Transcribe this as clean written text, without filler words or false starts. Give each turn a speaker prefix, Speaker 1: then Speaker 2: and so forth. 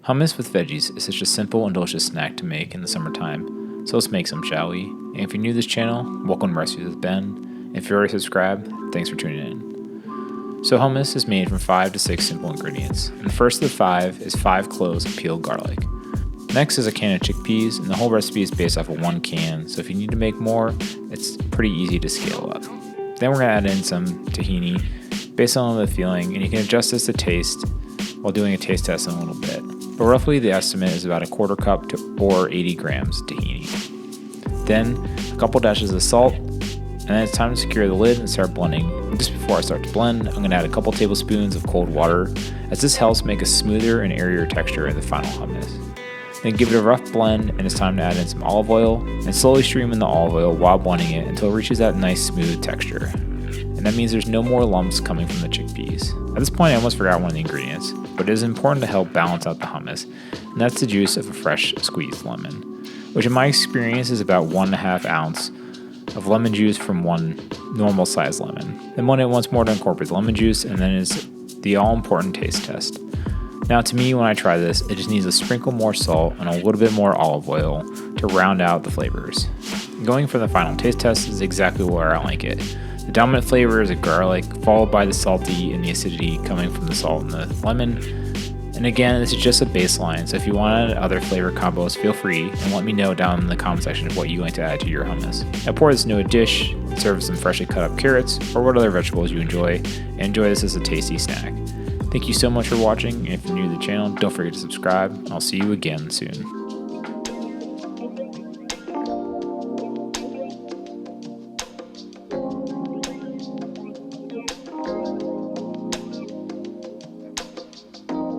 Speaker 1: Hummus with veggies is such a simple and delicious snack to make in the summertime, so let's make some, shall we? And if you're new to this channel, welcome to Recipes with Ben. If you're already subscribed, thanks for tuning in. So hummus is made from 5 to 6 simple ingredients, and the first of the 5 is 5 cloves of peeled garlic. Next is a can of chickpeas, and the whole recipe is based off of 1 can, so if you need to make more, it's pretty easy to scale up. Then we're going to add in some tahini, based on the feeling, and you can adjust this to taste while doing a taste test in a little bit. But roughly the estimate is about a quarter cup or 80 grams tahini. Then a couple dashes of salt, and then it's time to secure the lid and start blending. And just before I start to blend, I'm going to add a couple tablespoons of cold water, as this helps make a smoother and airier texture in the final hummus. Then give it a rough blend, and it's time to add in some olive oil, and slowly stream in the olive oil while blending it until it reaches that nice smooth texture. And that means there's no more lumps coming from the chickpeas. At this point I almost forgot one of the ingredients, but it is important to help balance out the hummus, and that's the juice of a fresh squeezed lemon, which in my experience is about 1.5 ounce of lemon juice from one normal sized lemon. Then blend it once more to incorporate the lemon juice, and then is the all important taste test. Now to me, when I try this, it just needs a sprinkle more salt and a little bit more olive oil to round out the flavors. Going for the final taste test is exactly where I like it. The dominant flavor is a garlic, followed by the salty and the acidity coming from the salt and the lemon. And again, this is just a baseline, so if you want to add other flavor combos, feel free and let me know down in the comment section of what you like to add to your hummus. Now pour this into a dish, and serve with some freshly cut up carrots or what other vegetables you enjoy, and enjoy this as a tasty snack. Thank you so much for watching, and if you're new to the channel, don't forget to subscribe. I'll see you again soon.